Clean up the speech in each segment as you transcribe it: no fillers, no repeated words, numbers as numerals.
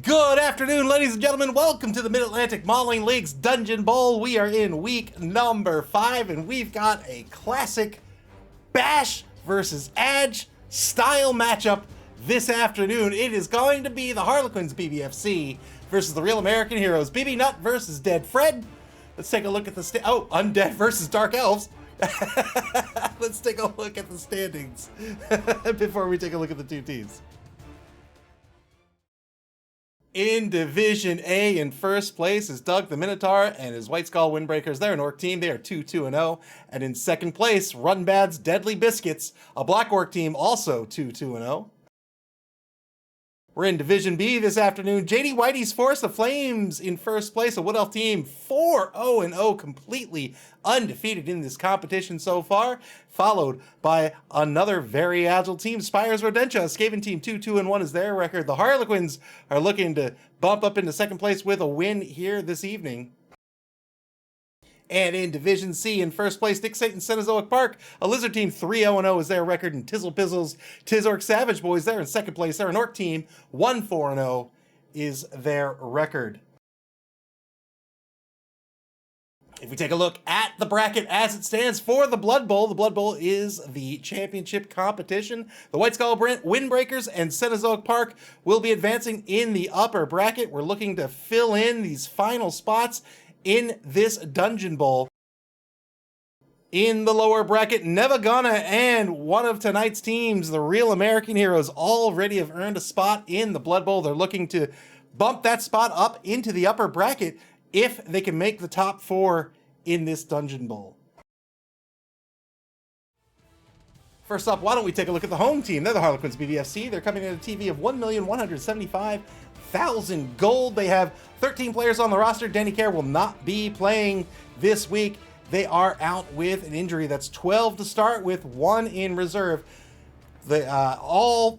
Good afternoon, ladies and gentlemen. Welcome to the Mid-Atlantic Modeling League's Dungeon Bowl. We are in week number 5, and we've got a classic Bash versus Edge style matchup this afternoon. It is going to be the Harlequins B.B.F.C. versus the Real American Heroes. BB Nut versus Dead Fred. Let's take a look at the Undead versus Dark Elves. Let's take a look at the standings before we take a look at the two teams. In Division A, in first place is Doug the Minotaur and his White Skull Windbreakers. They're an Orc team. They are 2-2-0. And in second place, Run Bad's Deadly Biscuits, a Black Orc team, also 2-2-0. We're in Division B this afternoon. JD Whitey's Force of Flames in first place, a Wood Elf team 4-0-0, completely undefeated in this competition so far, followed by another very agile team, Spires Rodentia, a Skaven team 2-2-1 is their record. The Harlequins are looking to bump up into second place with a win here this evening. And in Division C, in first place, Dick Satan Cenozoic Park, a Lizard team 3-0-0 is their record, and Tizzle Pizzles, Tizorc Savage Boys, they're in second place. They're an Orc team, 1-4-0 is their record. If we take a look at the bracket as it stands for the Blood Bowl is the championship competition. The White Skull Windbreakers and Cenozoic Park will be advancing in the upper bracket. We're looking to fill in these final spots in this Dungeon Bowl. In the lower bracket, Nevagana and one of tonight's teams, the Real American Heroes, already have earned a spot in the Blood Bowl. They're looking to bump that spot up into the upper bracket if they can make the top 4 in this Dungeon Bowl. First up, why don't we take a look at the home team? They're the Harlequins B.B.F.C. They're coming in at a TV of 1,175,000 gold. They have 13 players on the roster. Danny Kerr will not be playing this week. They are out with an injury. That's 12 to start with, 1 in reserve. All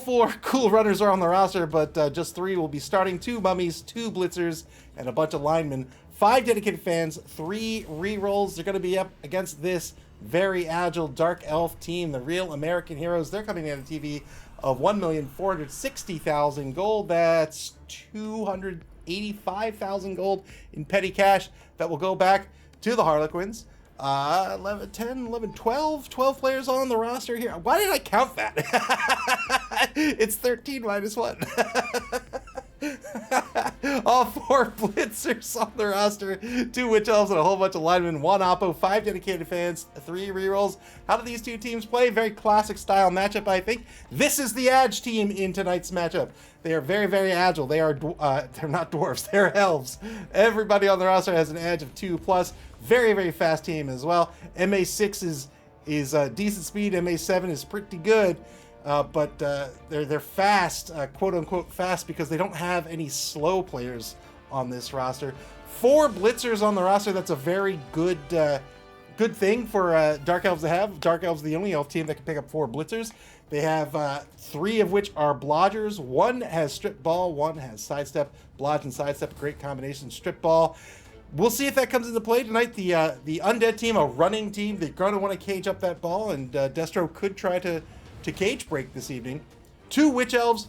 4 cool runners are on the roster, but just 3 will be starting. 2 mummies, 2 blitzers, and a bunch of linemen. 5 dedicated fans, 3 rerolls. They're going to be up against this very agile Dark Elf team, the Real American Heroes. They're coming in at a TV of 1,460,000 gold. That's 285,000 gold in petty cash that will go back to the Harlequins. 11, 10, 11, 12 players on the roster here. Why did I count that? It's 13 minus 1. All 4 blitzers on the roster, 2 witch elves and a whole bunch of linemen, 1 oppo, 5 dedicated fans, 3 rerolls. How do these two teams play? Very classic style matchup, I think. This is the Edge team in tonight's matchup. They are very, very agile. They are they're not dwarves, they're elves. Everybody on the roster has an edge of 2+. Very, very fast team as well. MA6 is decent speed. MA7 is pretty good. But they're fast, quote unquote fast, because they don't have any slow players on this roster. 4 blitzers on the roster. That's a very good thing for Dark Elves to have. Dark Elves are the only elf team that can pick up 4 blitzers. They have 3 of which are blodgers. 1 has strip ball, 1 has sidestep. Blodge and sidestep, great combination. Strip ball. We'll see if that comes into play tonight. The undead team, a running team, they're going to want to cage up that ball, and Destro could try to cage break this evening. 2 witch elves,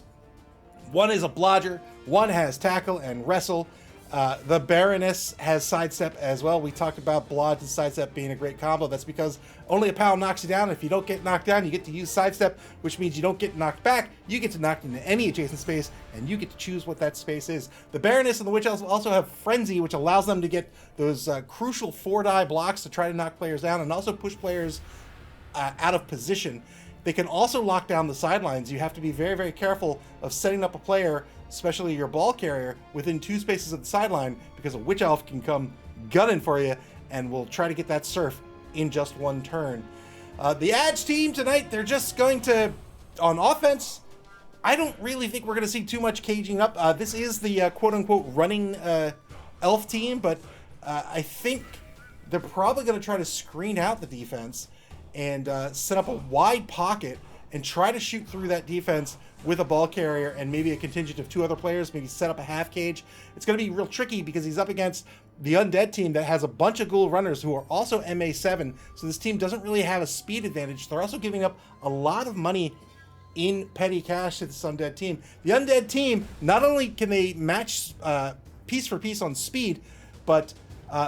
1 is a blodger, 1 has tackle and wrestle. The Baroness has sidestep as well. We talked about blodge and sidestep being a great combo. That's because only a pound knocks you down. If you don't get knocked down, you get to use sidestep, which means you don't get knocked back. You get to knock into any adjacent space, and you get to choose what that space is. The Baroness and the witch elves also have frenzy, which allows them to get those crucial 4-die blocks to try to knock players down and also push players out of position. They can also lock down the sidelines. You have to be very, very careful of setting up a player, especially your ball carrier, within 2 spaces of the sideline, because a witch elf can come gunning for you and will try to get that surf in just 1 turn. The Edge team tonight, they're just going to, on offense, I don't really think we're going to see too much caging up. This is the quote-unquote running elf team, but I think they're probably going to try to screen out the defense and set up a wide pocket and try to shoot through that defense with a ball carrier and maybe a contingent of 2 other players, maybe set up a half cage. It's going to be real tricky because he's up against the undead team that has a bunch of ghoul runners who are also MA7, so this team doesn't really have a speed advantage. They're also giving up a lot of money in petty cash to this undead team. The undead team, not only can they match piece for piece on speed, but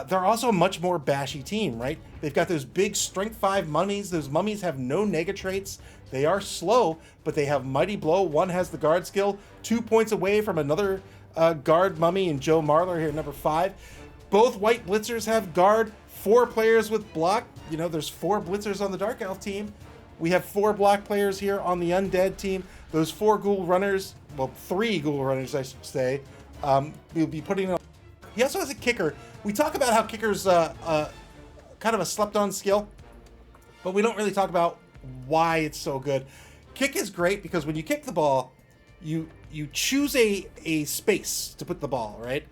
they're also a much more bashy team, right? They've got those big strength 5 mummies. Those mummies have no nega traits. They are slow, but they have Mighty Blow. One has the guard skill, 2 points away from another guard mummy and Joe Marler here, number 5. Both white blitzers have guard, 4 players with block. You know, there's 4 blitzers on the Dark Elf team. We have 4 block players here on the undead team. Those 4 ghoul runners, well, 3 ghoul runners, I should say, we'll be putting on. He also has a kicker. We talk about how kicker's kind of a slept-on skill, but we don't really talk about why it's so good. Kick is great because when you kick the ball, you choose a space to put the ball, right?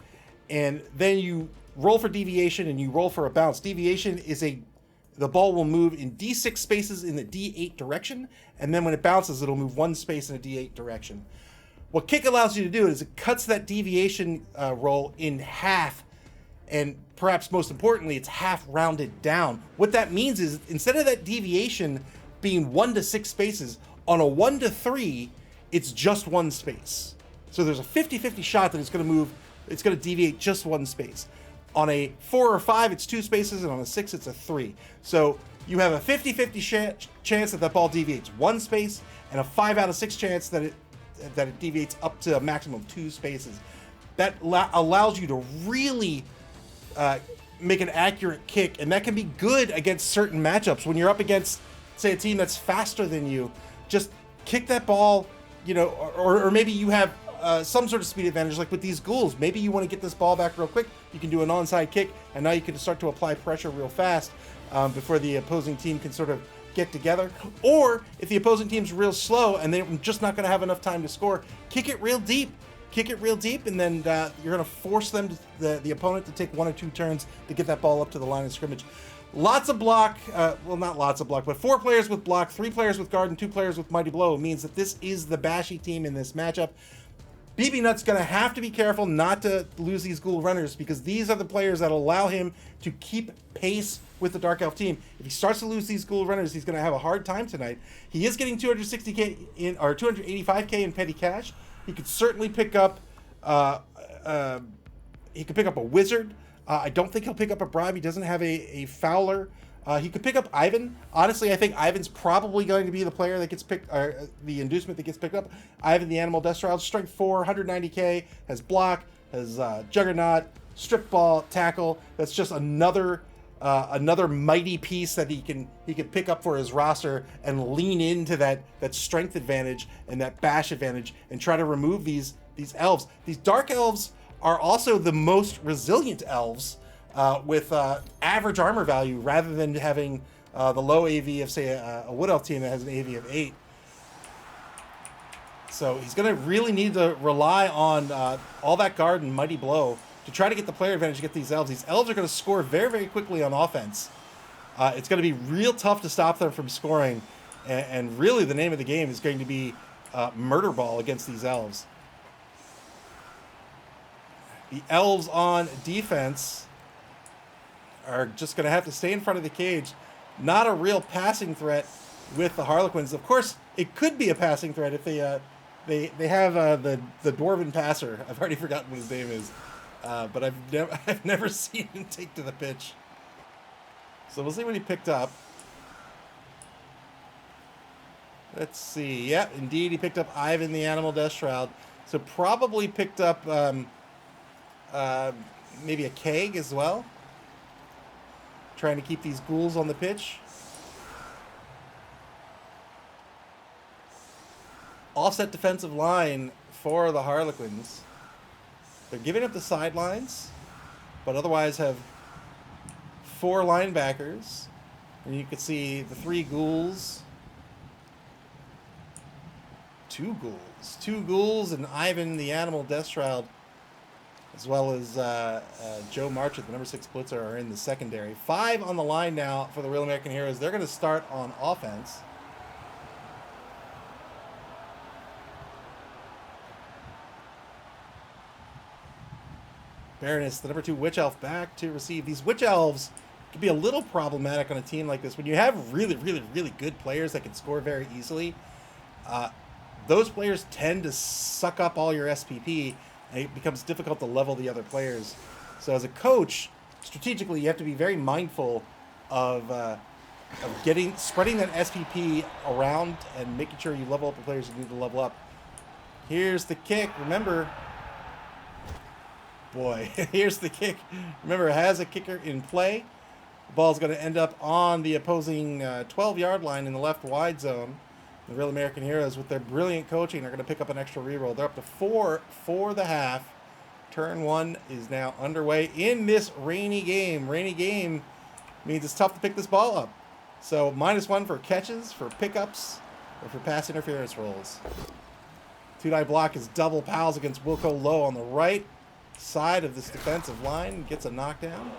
And then you roll for deviation and you roll for a bounce. Deviation is the ball will move in D6 spaces in the D8 direction, and then when it bounces, it'll move 1 space in a D8 direction. What kick allows you to do is it cuts that deviation roll in half, and perhaps most importantly, it's half rounded down. What that means is instead of that deviation being 1 to 6 spaces, on a 1 to 3, it's just 1 space. So there's a 50-50 shot that it's going to move, it's going to deviate just 1 space. On a 4 or 5, it's 2 spaces, and on a 6, it's a 3. So you have a 50-50 chance that ball deviates 1 space, and a 5 out of 6 chance that it deviates up to a maximum of 2 spaces. That allows you to really make an accurate kick, and that can be good against certain matchups. When you're up against, say, a team that's faster than you, just kick that ball, you know, or maybe you have some sort of speed advantage, like with these ghouls. Maybe you want to get this ball back real quick. You can do an onside kick, and now you can start to apply pressure real fast before the opposing team can sort of get together. Or if the opposing team's real slow and they're just not going to have enough time to score, kick it real deep. Kick it real deep, and then you're going to force them, the opponent, to take 1 or 2 turns to get that ball up to the line of scrimmage. Lots of block, well, not lots of block, but 4 players with block, 3 players with guard, and 2 players with Mighty Blow means that this is the bashy team in this matchup. BB Nut's going to have to be careful not to lose these ghoul runners, because these are the players that allow him to keep pace with the Dark Elf team. If he starts to lose these ghoul runners, he's going to have a hard time tonight. He is getting 260k in, or 285k in petty cash. He could certainly pick up. He could pick up a wizard. I don't think he'll pick up a bribe. He doesn't have a fowler. He could pick up Ivan. Honestly, I think Ivan's probably going to be the player that gets picked, or the inducement that gets picked up. Ivan, the Animal Death Child, strength 4, 190k, has block, has Juggernaut, strip ball, tackle. That's just another mighty piece that he can pick up for his roster and lean into that strength advantage and that bash advantage and try to remove these elves. These dark elves are also the most resilient elves with average armor value, rather than having the low AV of, say, a wood elf team that has an AV of 8. So he's going to really need to rely on all that guard and Mighty Blow to try to get the player advantage to get these elves. These elves are going to score very, very quickly on offense. It's going to be real tough to stop them from scoring, and really the name of the game is going to be murder ball against these elves. The elves on defense are just going to have to stay in front of the cage. Not a real passing threat with the Harlequins. Of course, it could be a passing threat if they have the dwarven passer. I've already forgotten what his name is. But I've never seen him take to the pitch. So we'll see what he picked up. Let's see. Yeah, indeed, he picked up Ivan, the Animal Death Shroud. So probably picked up maybe a keg as well. Trying to keep these ghouls on the pitch. Offset defensive line for the Harlequins. They're giving up the sidelines, but otherwise have 4 linebackers. And you can see the 3 ghouls. 2 ghouls. 2 ghouls and Ivan, the Animal Death Shroud, as well as Joe Marchant, the number 6 blitzer, are in the secondary. 5 on the line now for the Real American Heroes. They're going to start on offense. Baroness, the number 2 Witch Elf, back to receive. These Witch Elves can be a little problematic on a team like this. When you have really, really, really good players that can score very easily, those players tend to suck up all your SPP, and it becomes difficult to level the other players. So as a coach, strategically, you have to be very mindful of spreading that SPP around and making sure you level up the players who need to level up. Here's the kick. Remember, boy, here's the kick. Remember, it has a kicker in play. The ball's going to end up on the opposing 12-yard line in the left wide zone. The Real American Heroes, with their brilliant coaching, are going to pick up an extra reroll. They're up to 4 for the half. Turn 1 is now underway in this rainy game. Rainy game means it's tough to pick this ball up. So -1 for catches, for pickups, or for pass interference rolls. Two-die block is double pals against Wilco Low on the right side of this defensive line. Gets a knockdown.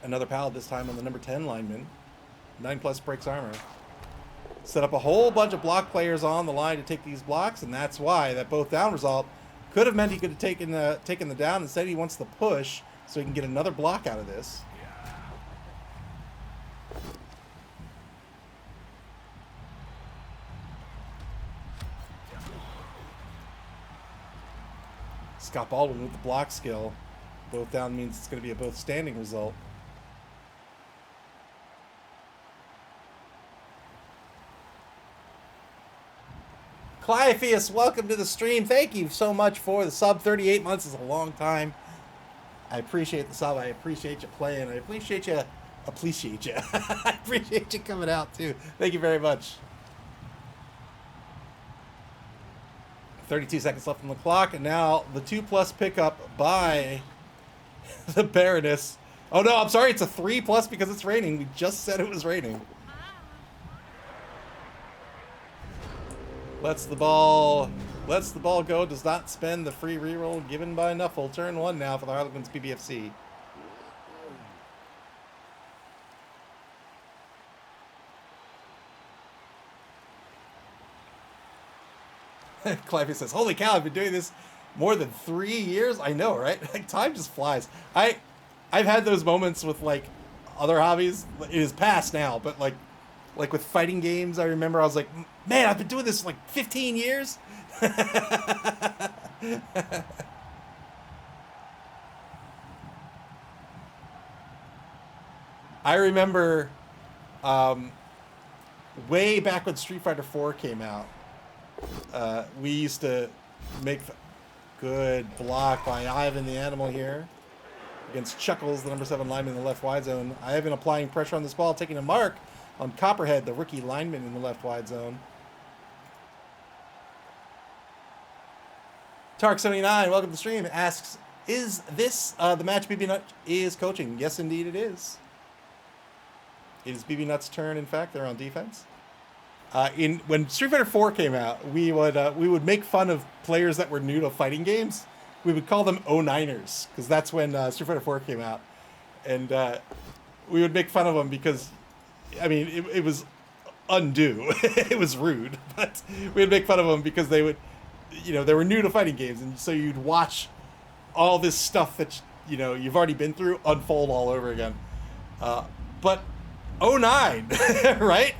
Another pal this time on the number 10 lineman. 9+ breaks armor. Set up a whole bunch of block players on the line to take these blocks, and that's why that both down result could have meant he could have taken the down. Instead, he wants the push so he can get another block out of this. Scott Baldwin with the block skill. Both down means it's going to be a both standing result. Clypheus, welcome to the stream. Thank you so much for the sub. 38 months is a long time. I appreciate the sub. I appreciate you playing. I appreciate you. I appreciate you coming out too. Thank you very much. 32 seconds left on the clock, and now the 2+ pickup by the Baroness. Oh no, I'm sorry, it's a 3+ because it's raining. We just said it was raining. Lets the ball go, does not spend the free reroll given by Nuffle. Turn 1 now for the Harlequins B.B.F.C. Clivey says, holy cow, I've been doing this more than 3 years. I know, right? Like, time just flies. I've had those moments with like other hobbies. It is past now, but like with fighting games, I remember I was like, man, I've been doing this for like 15 years. I remember way back when Street Fighter 4 came out, we used to make good block by Ivan the Animal here against Chuckles, the number 7 lineman in the left wide zone. Ivan applying pressure on this ball, taking a mark on Copperhead, the rookie lineman in the left wide zone. Tark79, welcome to the stream, asks, is this the match BB Nut is coaching? Yes, indeed it is. It is BB Nut's turn, in fact. They're on defense. When Street Fighter 4 came out, we would make fun of players that were new to fighting games. We would call them 09ers, because that's when Street Fighter 4 came out. And we would make fun of them because, I mean, it was undue. It was rude, but we would make fun of them because they would, you know, they were new to fighting games, and so you'd watch all this stuff that, you know, you've already been through unfold all over again. But 09, right?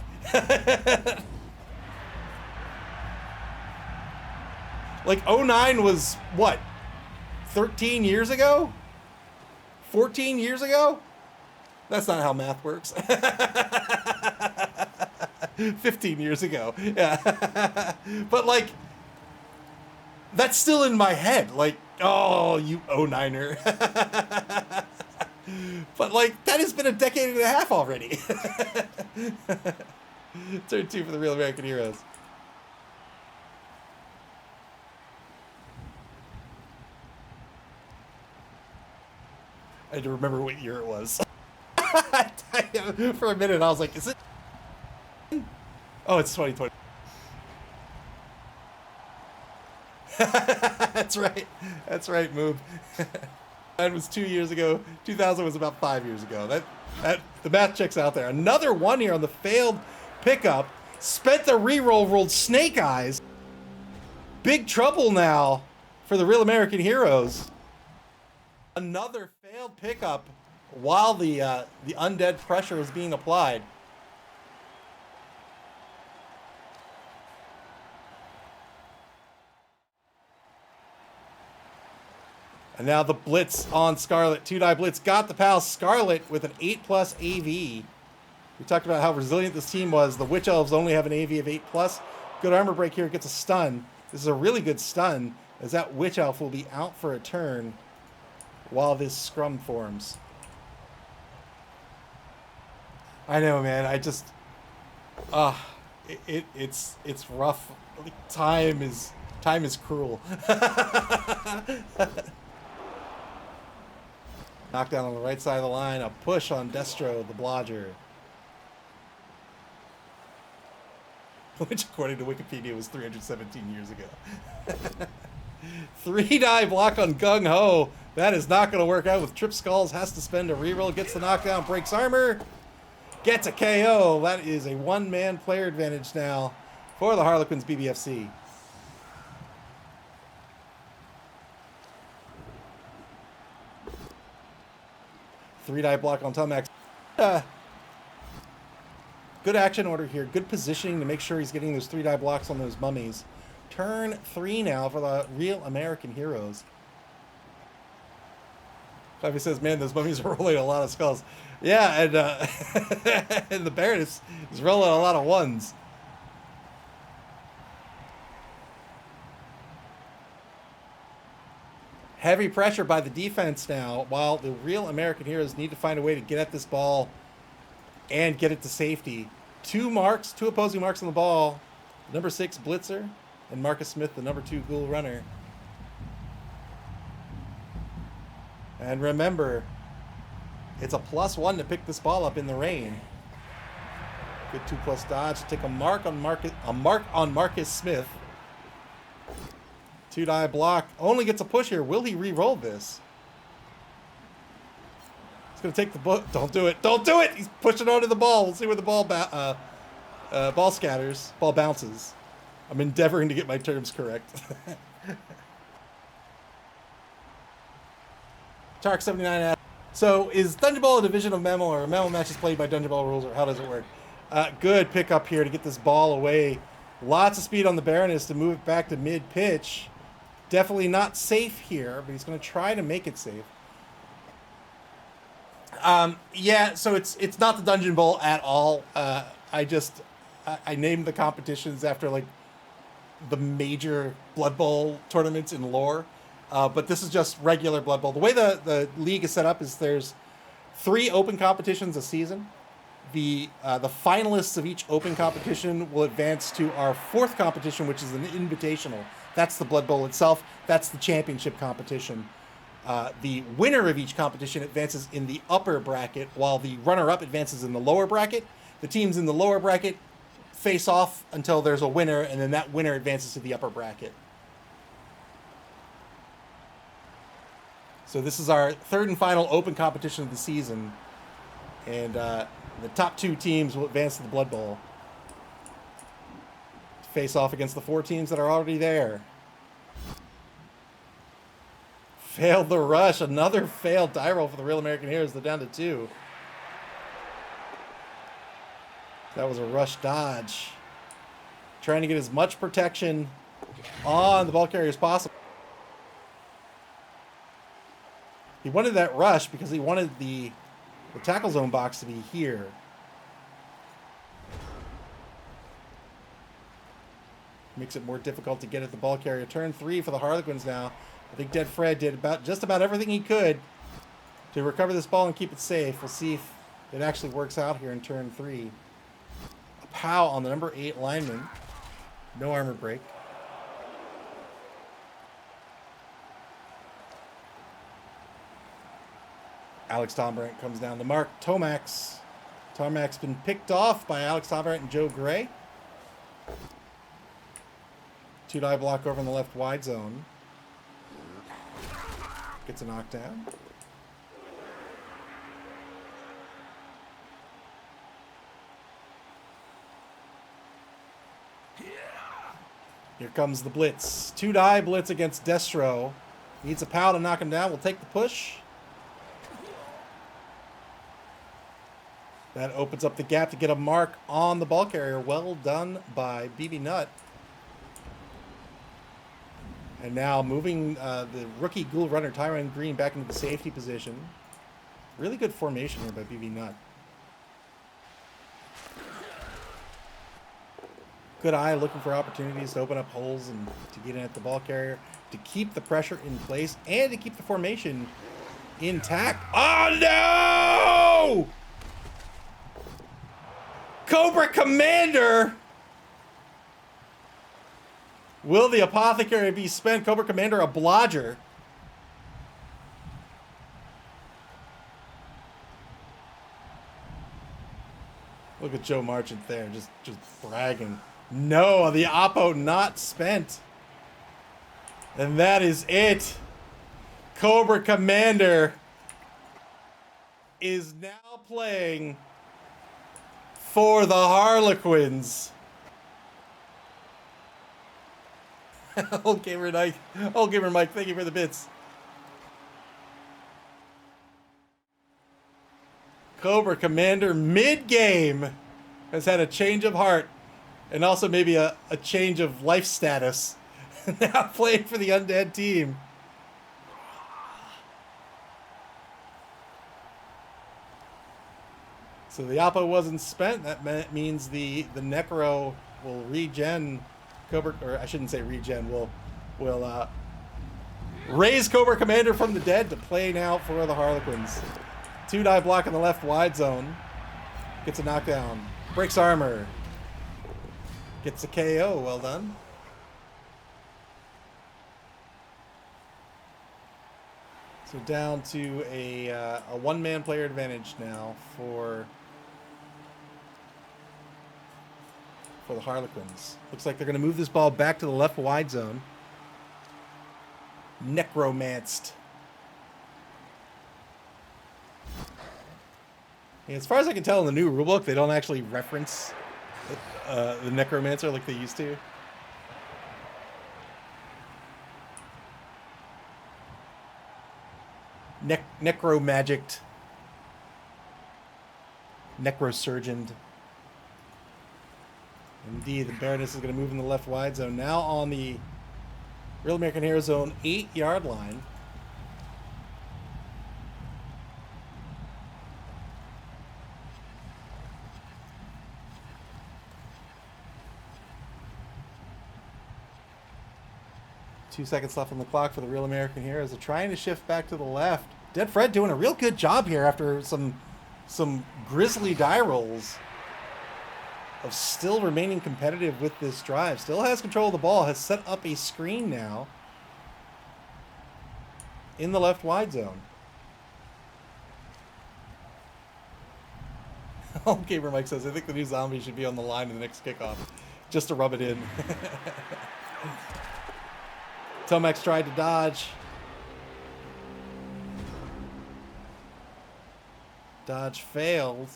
Like 09 was what? 13 years ago? 14 years ago? That's not how math works. 15 years ago. Yeah. But like, that's still in my head. Like, oh, you 09er. But like, that has been a decade and a half already. Turn 2 for the Real American Heroes. I had to remember what year it was. For a minute, I was like, is it? Oh, it's 2020. That's right. That's right, Moob. That was 2 years ago. 2000 was about 5 years ago. That the math checks out there. Another one here on the failed pickup. Spent the reroll, rolled Snake Eyes. Big trouble now for the Real American Heroes. Another failed pickup while the undead pressure is being applied. And now the blitz on Scarlet. 2-die blitz got the pal Scarlet with an 8+ AV. We talked about how resilient this team was. The Witch Elves only have an AV of 8+. Good armor break here. Gets a stun. This is a really good stun, as that Witch Elf will be out for a turn while this scrum forms. I know, man. I just... it's rough. Time is cruel. Knockdown on the right side of the line. A push on Destro, the Blodger. Which, according to Wikipedia, was 317 years ago. 3-die block on Gung Ho. That is not going to work out with Trip Skulls. Has to spend a reroll. Gets the knockdown. Breaks armor. Gets a KO. That is a one-man player advantage now for the Harlequins B.B.F.C. Three-die block on Tomax. Good action order here. Good positioning to make sure he's getting those 3-die blocks on those mummies. Turn 3 now for the real American heroes. Clive says, man, those mummies are rolling a lot of skulls. Yeah, and, and the Baroness is rolling a lot of ones. Heavy pressure by the defense now, while the real American heroes need to find a way to get at this ball and get it to safety. Two opposing marks on the ball. Number 6 Blitzer and Marcus Smith, the number 2 Ghoul Runner. And remember, it's a +1 to pick this ball up in the rain. Good 2+ dodge. Take a mark on Marcus Smith. 2-die block. Only gets a push here. Will he re-roll this? He's going to take the book. Don't do it. Don't do it. He's pushing onto the ball. We'll see where the ball ball scatters. Ball bounces. I'm endeavoring to get my terms correct. Tark 79 asks, so is Dungeonbowl a division of MAML, or MAML matches played by Dungeonbowl rules, or how does it work? Good pickup here to get this ball away. Lots of speed on the Baroness to move it back to mid-pitch. Definitely not safe here, but he's going to try to make it safe. Yeah, so it's not the Dungeon Bowl at all. I named the competitions after, like, the major Blood Bowl tournaments in lore. But this is just regular Blood Bowl. The way the league is set up is there's 3 open competitions a season. The finalists of each open competition will advance to our 4th competition, which is an invitational. That's the Blood Bowl itself. That's the championship competition. The winner of each competition advances in the upper bracket, while the runner-up advances in the lower bracket. The teams in the lower bracket face off until there's a winner, and then that winner advances to the upper bracket. So this is our 3rd and final open competition of the season. And the top 2 teams will advance to the Blood Bowl. Face off against the 4 teams that are already there. Failed the rush. Another failed die roll for the Real American Heroes. They're down to 2. That was a rush dodge. Trying to get as much protection on the ball carrier as possible. He wanted that rush because he wanted the tackle zone box to be here. Makes it more difficult to get at the ball carrier. Turn 3 for the Harlequins now. I think Dead Fred did just about everything he could to recover this ball and keep it safe. We'll see if it actually works out here in turn 3. A POW on the number 8 lineman. No armor break. Alex Tombrant comes down to mark Tomax. Tomac's been picked off by Alex Tombrant and Joe Gray. 2-die block over in the left wide zone. Gets a knockdown. Here comes the blitz. 2-die blitz against Destro. Needs a POW to knock him down. We'll take the push. That opens up the gap to get a mark on the ball carrier. Well done by BB Nut. And now moving the rookie Ghoul Runner Tyron Green back into the safety position. Really good formation here by BB Nut. Good eye looking for opportunities to open up holes and to get in at the ball carrier, to keep the pressure in place, and to keep the formation intact. Oh no! Cobra Commander! Will the Apothecary be spent? Cobra Commander a blodger. Look at Joe Marchant there, just bragging. No, the Oppo not spent. And that is it. Cobra Commander is now playing for the Harlequins. Old Gamer Mike, thank you for the bits. Cobra Commander mid-game has had a change of heart and also maybe a change of life status. Now playing for the undead team. So the Oppo wasn't spent. That means the Necro will regen Cobra, or I shouldn't say regen, will raise Cobra Commander from the dead to play now for the Harlequins. 2-die block in the left wide zone. Gets a knockdown. Breaks armor. Gets a KO. Well done. So down to a one-man player advantage now for the Harlequins. Looks like they're going to move this ball back to the left wide zone. Necromanced. Yeah, as far as I can tell in the new rulebook, they don't actually reference the Necromancer like they used to. Necromagicked. Necrosurgeoned. Indeed, the Baroness is going to move in the left wide zone. Now on the Real American Hero Zone 8-yard line. Two seconds left on the clock for the Real American Heroes. They're trying to shift back to the left. Dead Fred doing a real good job here after some grisly die rolls of still remaining competitive with this drive. Still has control of the ball. Has set up a screen now in the left wide zone. Old Gamer Mike says, I think the new zombie should be on the line in the next kickoff just to rub it in. Tomax tried to dodge. Dodge failed.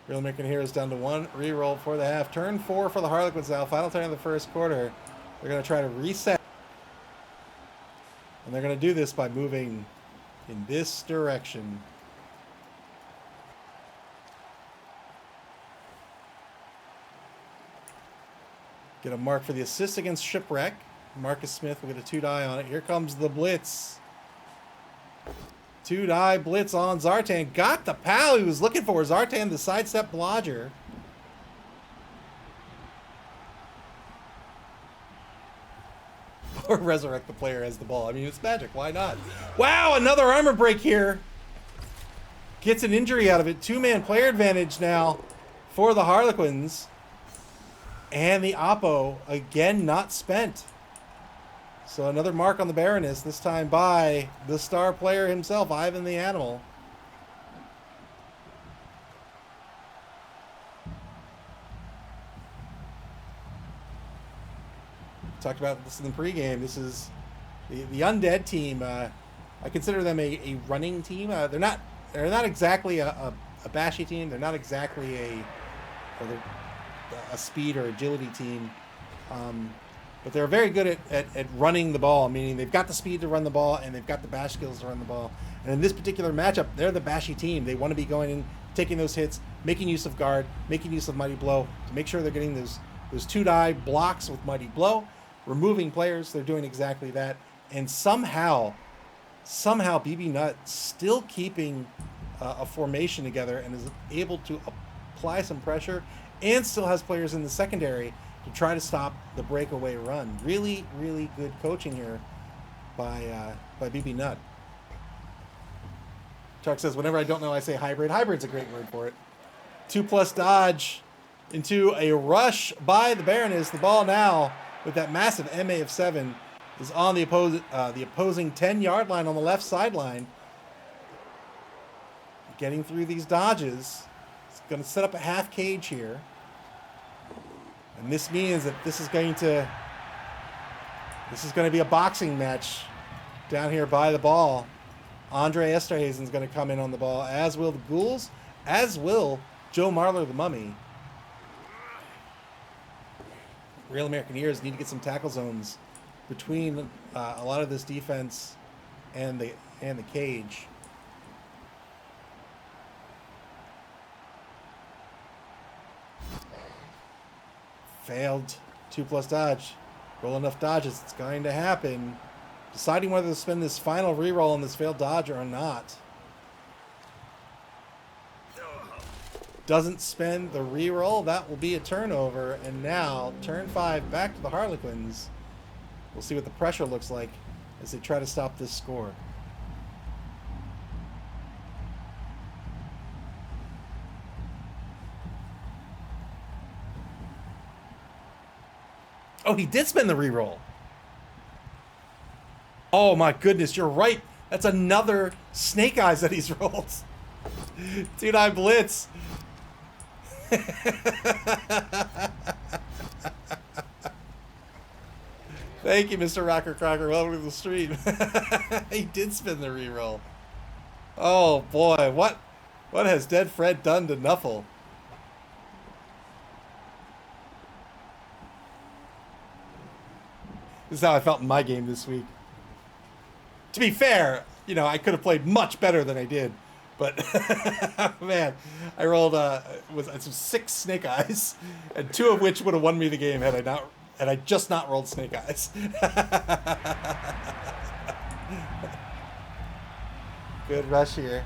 Real American Heroes down to one. Reroll for the half. Turn 4 for the Harlequins now. Final turn of the first quarter. They're going to try to reset. And they're going to do this by moving in this direction. Get a mark for the assist against Shipwreck. Marcus Smith will get a 2-die on it. Here comes the blitz. 2-die blitz on Zartan. Got the pal he was looking for. Zartan, the sidestep blodger. Or resurrect the player as the ball. I mean, it's magic. Why not? Wow, another armor break here. Gets an injury out of it. 2-man player advantage now for the Harlequins. And the Oppo, again, not spent. So another mark on the Baroness, this time by the star player himself, Ivan the Animal. Talked about this in the pregame. This is the undead team. I consider them a running team. They're not exactly a bashy team. They're not exactly a speed or agility team. But they're very good at running the ball, meaning they've got the speed to run the ball and they've got the bash skills to run the ball. And in this particular matchup, they're the bashy team. They want to be going in, taking those hits, making use of guard, making use of Mighty Blow to make sure they're getting those 2-die blocks with Mighty Blow. removing players. They're doing exactly that. And somehow BB Nut still keeping a formation together and is able to apply some pressure and still has players in the secondary to try to stop the breakaway run. Really, really good coaching here by BB Nut. Chuck says, whenever I don't know, I say hybrid. Hybrid's a great word for it. 2+ dodge into a rush by the Baroness. The ball now, with that massive MA of 7, is on the opposing 10-yard line on the left sideline. Getting through these dodges. It's going to set up a half cage here. And this means that this is going to be a boxing match down here by the ball. Andre Esterhazen's going to come in on the ball, as will the Ghouls, as will Joe Marler the Mummy. Real American Heroes need to get some tackle zones between a lot of this defense and the cage. Failed 2+ dodge. Roll enough dodges, it's going to happen. Deciding whether to spend this final reroll on this failed dodge or not. Doesn't spend the reroll. That will be a turnover. And now, turn 5 back to the Harlequins. We'll see what the pressure looks like as they try to stop this score. Oh, he did spend the reroll. Oh my goodness, you're right. That's another Snake Eyes that he's rolled. 2-9 blitz. Thank you, Mr. Rocker Crocker. Welcome to the stream. He did spin the reroll. Oh boy, what has Dead Fred done to Nuffle? This is how I felt in my game this week. To be fair, you know, I could have played much better than I did, but man, I rolled was some 6 Snake Eyes, and 2 of which would have won me the game had I just not rolled Snake Eyes. Good rush here.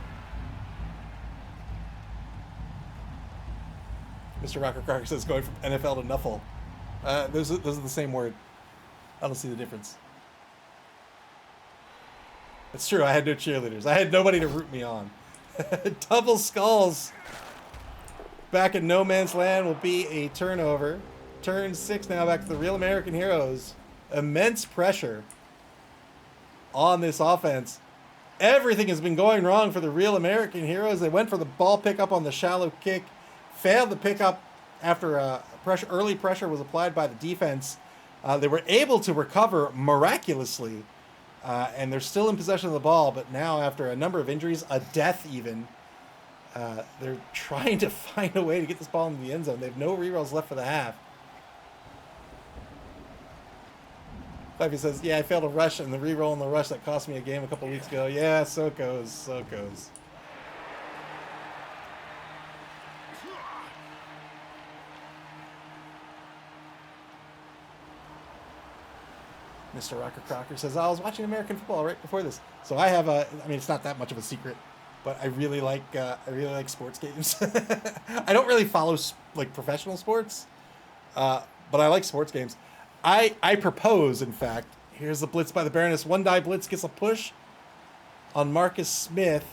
Mr. Rocker Crocker says going from NFL to Nuffle. Those are the same word. I don't see the difference. It's true, I had no cheerleaders. I had nobody to root me on. Double skulls. Back in no man's land will be a turnover. Turn 6 now back to the Real American Heroes. Immense pressure on this offense. Everything has been going wrong for the Real American Heroes. They went for the ball pickup on the shallow kick. Failed the pickup after early pressure was applied by the defense. They were able to recover miraculously. And they're still in possession of the ball, but now after a number of injuries, a death even, they're trying to find a way to get this ball into the end zone. They have no rerolls left for the half. Cliffy says, yeah, I failed a rush and the reroll and the rush that cost me a game a couple weeks ago. Yeah, so it goes, so it goes. Mr. Rocker Crocker says, I was watching American football right before this. So I have I mean, it's not that much of a secret, but I really like sports games. I don't really follow like professional sports, but I like sports games. I propose, in fact, here's the blitz by the Baroness. 1-die blitz gets a push on Marcus Smith.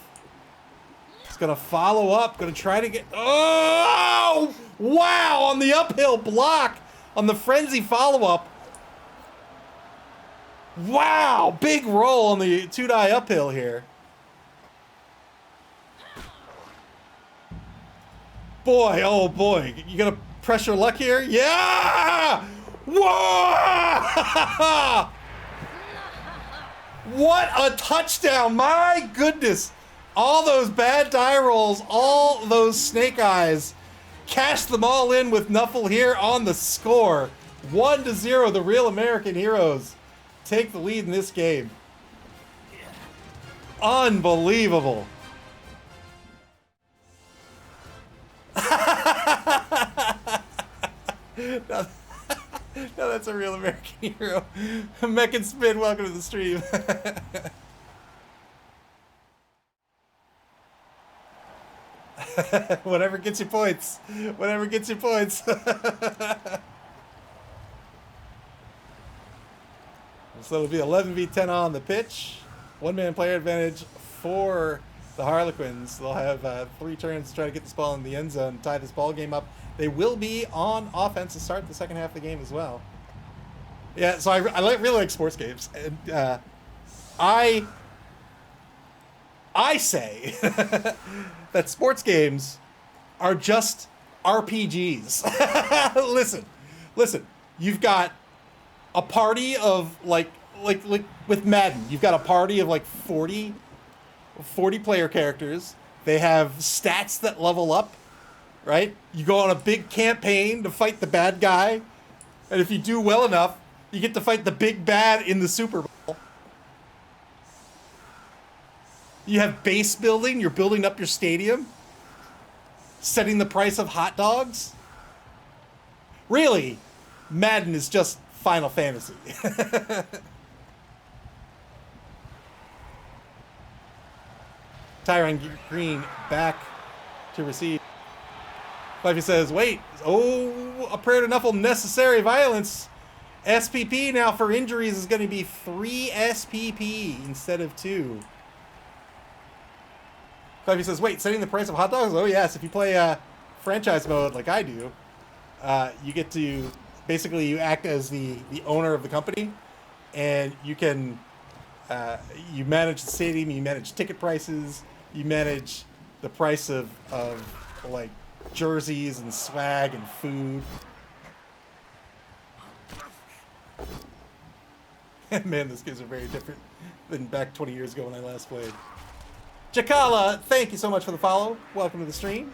He's going to follow up, going to try to get, oh, wow, on the uphill block on the frenzy follow-up. Wow, big roll on the 2-die uphill here. Boy, oh boy. You gonna press your luck here? Yeah! Whoa! What a touchdown. My goodness. All those bad die rolls, all those Snake Eyes. Cash them all in with Nuffle here on the score. 1-0, the Real American Heroes take the lead in this game. Unbelievable. No, that's a real American hero. Mech and Spin, welcome to the stream. Whatever gets you points. Whatever gets you points. So it'll be 11v10 on the pitch. One-man player advantage for the Harlequins. They'll have 3 turns to try to get this ball in the end zone, tie this ball game up. They will be on offense to start the second half of the game as well. Yeah, so I really like sports games. And I say that sports games are just RPGs. Listen. You've got a party of like with Madden. You've got a party of like 40 player characters. They have stats that level up, right? You go on a big campaign to fight the bad guy, and if you do well enough, you get to fight the big bad in the Super Bowl. You have base building. You're building up your stadium, setting the price of hot dogs. Really, Madden is just Final Fantasy. Tyron Green back to receive. Fluffy says, wait. Oh, a prayer to Nuffle, necessary violence. SPP now for injuries is going to be 3 SPP instead of 2. Fluffy says, wait, setting the price of hot dogs? Oh, yes. If you play franchise mode like I do, you get to, basically you act as the owner of the company, and you can, you manage the stadium, you manage ticket prices, you manage the price of like jerseys and swag and food. Man, those games are very different than back 20 years ago when I last played. Jakala, thank you so much for the follow. Welcome to the stream.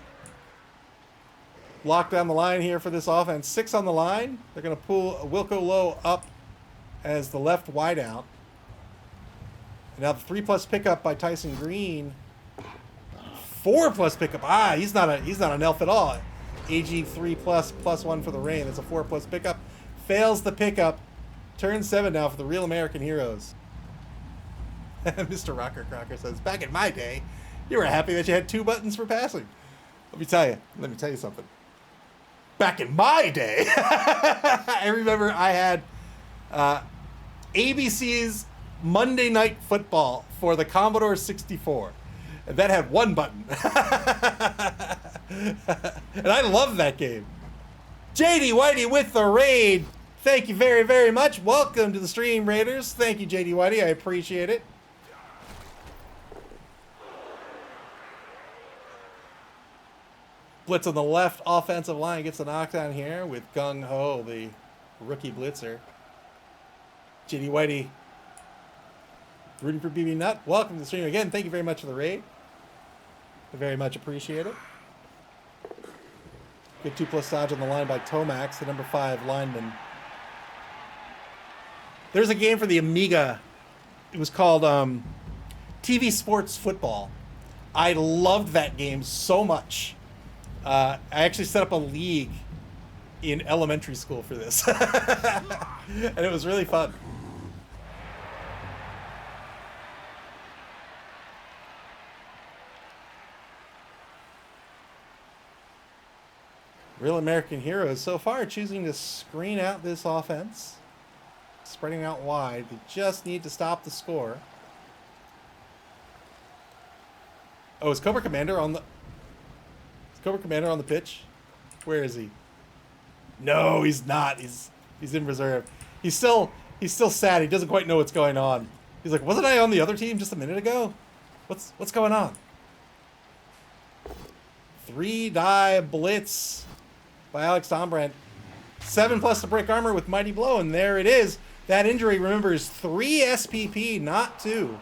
Lock down the line here for this offense. 6 on the line. They're going to pull Wilco Lowe up as the left wideout. And now the 3+ pickup by Tyson Green. 4+ pickup. Ah, he's not an elf at all. AG 3+ +1 for the rain. It's a 4+ pickup. Fails the pickup. Turn 7 now for the real American heroes. Mr. Rocker Crocker says, back in my day, you were happy that you had 2 buttons for passing. Let me tell you something. Back in my day, I remember I had ABC's Monday Night Football for the Commodore 64. And that had 1 button. And I love that game. JD Whitey with the raid. Thank you very, very much. Welcome to the stream, Raiders. Thank you, JD Whitey. I appreciate it. Blitz on the left offensive line gets the knockdown here with Gung Ho, the rookie blitzer. JD Whitey rooting for BB Nut. Welcome to the stream again. Thank you very much for the raid. I very much appreciate it. Good 2+ dodge on the line by Tomax, the number 5 lineman. There's a game for the Amiga. It was called TV Sports Football. I loved that game so much. I actually set up a league in elementary school for this. And it was really fun. Real American heroes so far choosing to screen out this offense. Spreading out wide. They just need to stop the score. Oh, is Cobra Commander on the... Cobra Commander on the pitch? Where is he? No, he's not. He's in reserve. He's still sad. He doesn't quite know what's going on. He's like, wasn't I on the other team just a minute ago? What's going on? 3-die blitz by Alex Dombrandt. 7+ to break armor with Mighty Blow, and there it is. That injury, remember, is 3 SPP, not 2.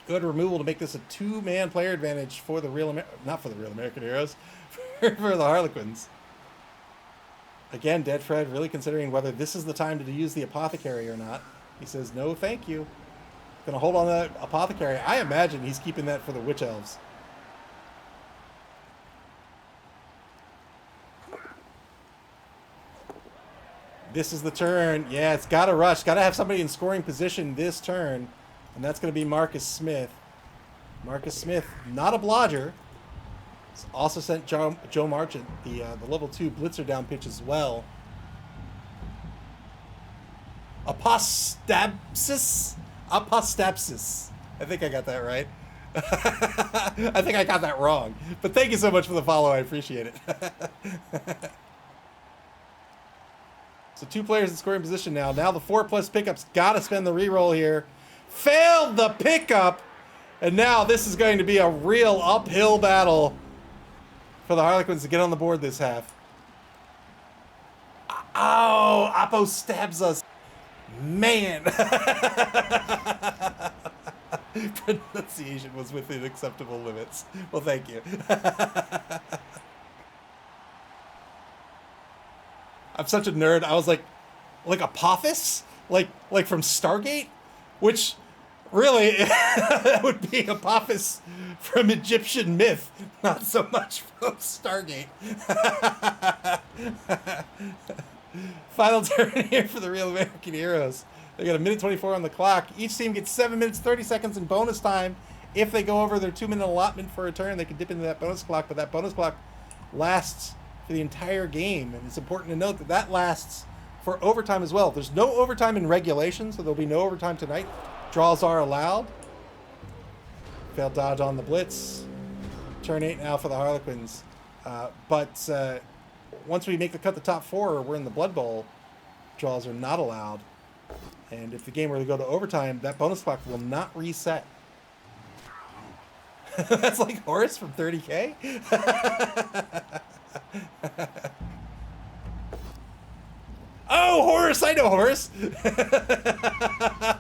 Good removal to make this a 2-man player advantage for the not for the real American heroes, for the Harlequins. Again, Dead Fred really considering whether this is the time to use the apothecary or not. He says, no, thank you. Gonna hold on to that apothecary. I imagine he's keeping that for the witch elves. This is the turn. Yeah, it's got to rush. Got to have somebody in scoring position this turn. And that's going to be Marcus Smith. Marcus Smith, not a blodger. He's also sent Joe Marchant the level 2 blitzer down pitch as well. Apostapsis? Apostapsis. I think I got that right. I think I got that wrong. But thank you so much for the follow. I appreciate it. So 2 players in scoring position now. Now the 4+ pickup's got to spend the reroll here. Failed the pickup. And now this is going to be a real uphill battle for the Harlequins to get on the board this half. Oh, Oppo stabs us. Man. Pronunciation was within acceptable limits. Well, thank you. I'm such a nerd. I was like Apophis? Like from Stargate? Which, really, that would be Apophis from Egyptian myth, not so much from Stargate. Final turn here for the Real American Heroes. They got 1:24 on the clock. Each team gets 7 minutes, 30 seconds in bonus time. If they go over their 2-minute allotment for a turn, they can dip into that bonus clock, but that bonus clock lasts for the entire game. And it's important to note that that lasts for overtime as well. There's no overtime in regulation, so there'll be no overtime tonight. Draws are allowed. Failed dodge on the blitz. Turn 8 now for the Harlequins. But once we make the cut the top 4, we're in the Blood Bowl. Draws are not allowed. And if the game were to go to overtime, that bonus clock will not reset. That's like Horace from 30K? Oh, Horace! I know Horace!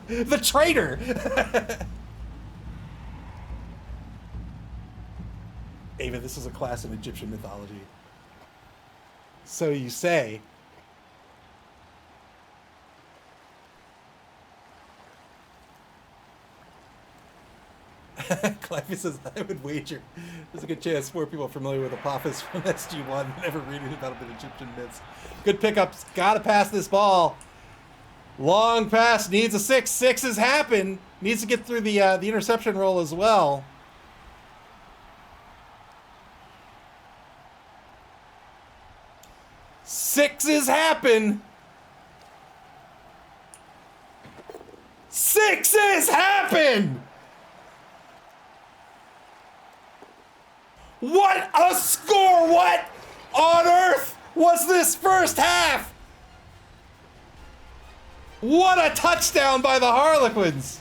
The traitor! Ava, this is a class in Egyptian mythology. So you say. Clive says, I would wager there's a good chance more people familiar with Apophis from SG1 than ever reading about the Egyptian myths. Good pickups. Gotta pass this ball. Long pass. Needs a 6. 6s happen. Needs to get through the interception roll as well. Sixes happen. 6s happen. What a score! What on earth was this first half? What a touchdown by the Harlequins!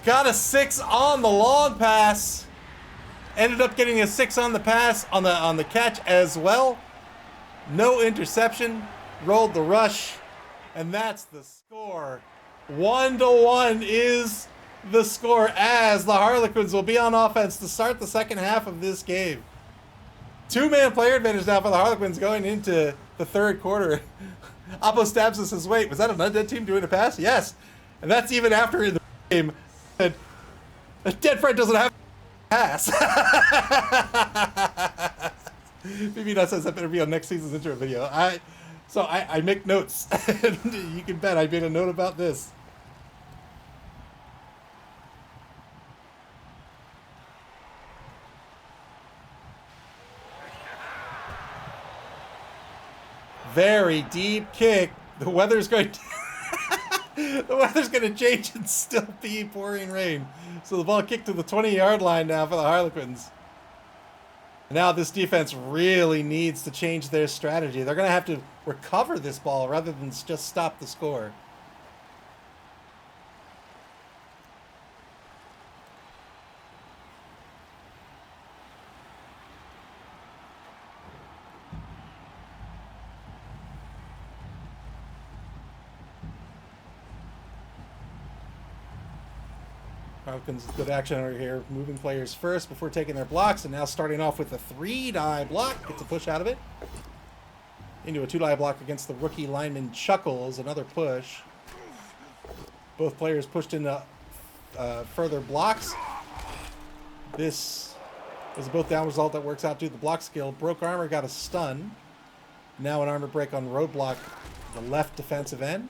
Got a 6 on the long pass. Ended up getting a 6 on the pass on the catch as well. No interception. Rolled the rush, and that's the score. 1-1 is the score as the Harlequins will be on offense to start the second half of this game. 2-man player advantage now for the Harlequins going into the third quarter. Oppo stabs us says, wait, was that an undead team doing a pass? Yes. And that's even after in the game that a dead friend doesn't have a pass. Maybe that says that better be on next season's intro video. So I make notes. You can bet I made a note about this. Very deep kick. The weather's going to the weather's going to change and still be pouring rain. So the ball kicked to the 20-yard line now for the Harlequins. Now this defense really needs to change their strategy. They're going to have to recover this ball rather than just stop the score. Harlequins, good action over here, moving players first before taking their blocks, and now starting off with a 3-die block. Gets a push out of it. Into a 2-die block against the rookie lineman Chuckles, another push. Both players pushed into further blocks. This is a both down result that works out due to the block skill. Broke armor, got a stun. Now an armor break on roadblock, the left defensive end.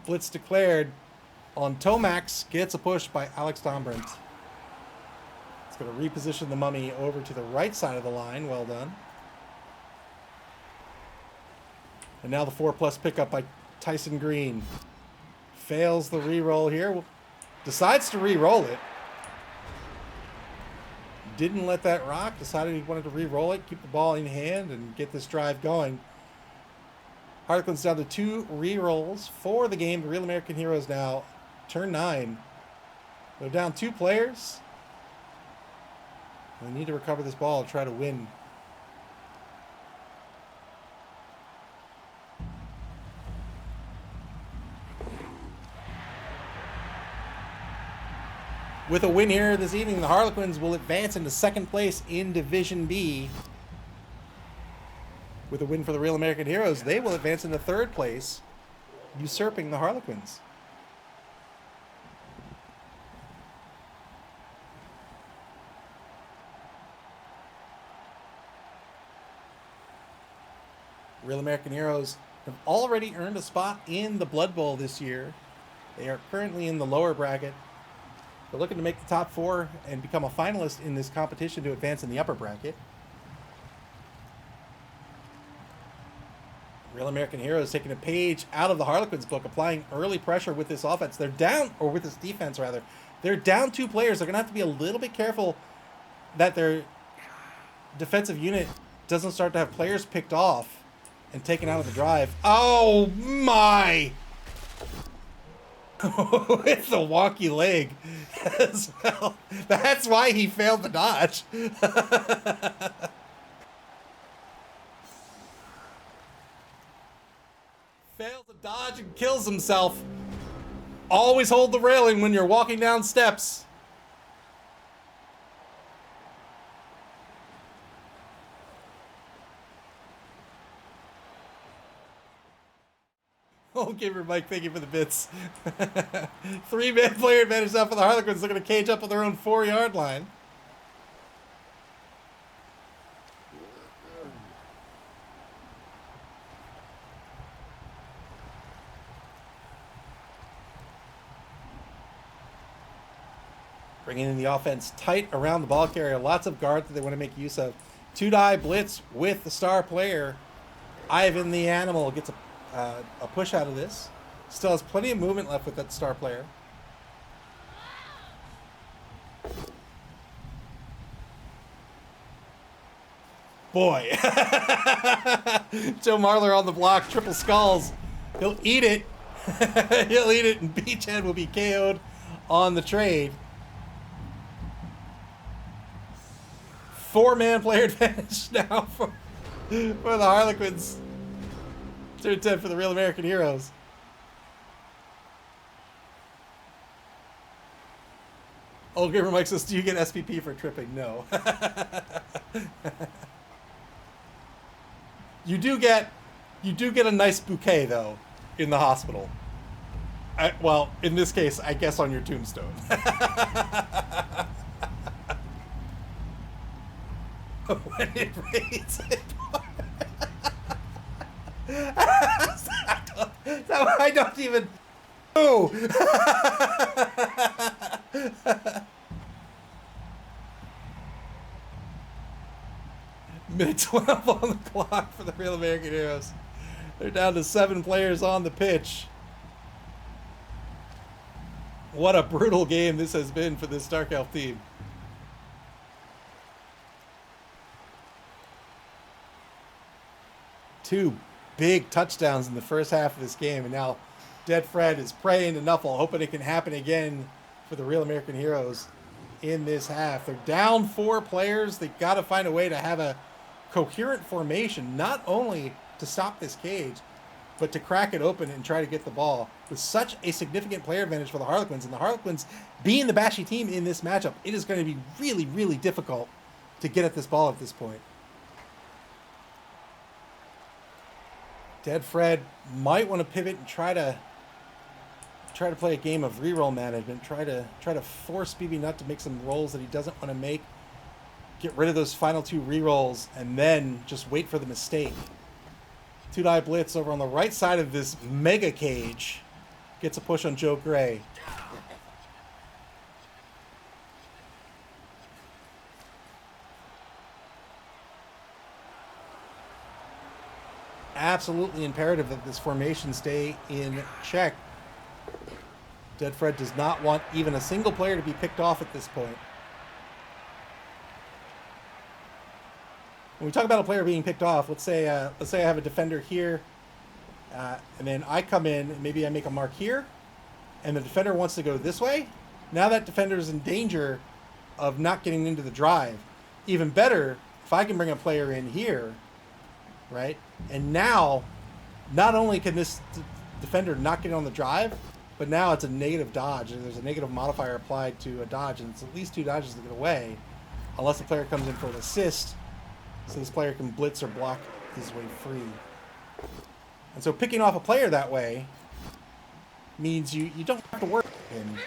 Blitz declared on Tomax, gets a push by Alex Dombrant. It's going to reposition the mummy over to the right side of the line. Well done. And now the 4+ pickup by Tyson Green. Fails the re-roll here. Decides to re-roll it. Didn't let that rock. Decided he wanted to re-roll it, keep the ball in hand, and get this drive going. Harlequins down to 2 re-rolls for the game. The Real American Heroes now turn 9. They're down 2 players. They need to recover this ball and try to win. With a win here this evening, the Harlequins will advance into 2nd place in Division B. With a win for the Real American Heroes, they will advance into 3rd place, usurping the Harlequins. Real American Heroes have already earned a spot in the Blood Bowl this year. They are currently in the lower bracket. They're looking to make the top 4 and become a finalist in this competition to advance in the upper bracket. Real American Heroes taking a page out of the Harlequins book, applying early pressure with this offense. They're down, or with this defense rather. They're down 2 players. They're going to have to be a little bit careful that their defensive unit doesn't start to have players picked off and taken out of the drive. Oh my! With the wonky leg as well. That's why he failed the dodge. Fails to dodge and kills himself. Always hold the railing when you're walking down steps. Oh, Gamer Mike, thank you for the bits. 3-man player advantage now for the Harlequins. They're going to cage up on their own 4-yard line. Bringing in the offense tight around the ball carrier. Lots of guards that they want to make use of. 2-die blitz with the star player. Ivan the Animal gets a push out of this. Still has plenty of movement left with that star player. Boy. Joe Marler on the block. Triple skulls. He'll eat it. He'll eat it, and Beachhead will be KO'd on the trade. 4-man player advantage now for the Harlequins. Turn 10 for the Real American Heroes. Old Gamer Mike says, do you get SPP for tripping? No. You do get a nice bouquet though in the hospital. Well, in this case, I guess on your tombstone. When it rains, I don't even. Oh. Minute 12 on the clock for the Real American Heroes. They're down to 7 players on the pitch. What a brutal game this has been for this Dark Elf team. Two big touchdowns in the first half of this game, and now Dead Fred is praying to Nuffle, hoping it can happen again for the Real American Heroes in this half. They're down 4 players. They've got to find a way to have a coherent formation, not only to stop this cage, but to crack it open and try to get the ball. With such a significant player advantage for the Harlequins, and the Harlequins being the bashy team in this matchup, it is going to be really, really difficult to get at this ball at this point. Dead Fred might want to pivot and try to try to play a game of reroll management. Try to force BB Nut to make some rolls that he doesn't want to make. Get rid of those final 2 rerolls, and then just wait for the mistake. 2-die blitz over on the right side of this mega cage. Gets a push on Joe Gray. Absolutely imperative that this formation stay in check. Dead Fred does not want even a single player to be picked off at this point. When we talk about a player being picked off, let's say I have a defender here, and then I come in, and maybe I make a mark here, and the defender wants to go this way. Now that defender is in danger of not getting into the drive. Even better, if I can bring a player in here, right? And now, not only can this defender not get on the drive, but now it's a negative dodge, and there's a negative modifier applied to a dodge, and it's at least 2 dodges to get away, unless the player comes in for an assist. So this player can blitz or block his way free. And so picking off a player that way means you don't have to worry about him.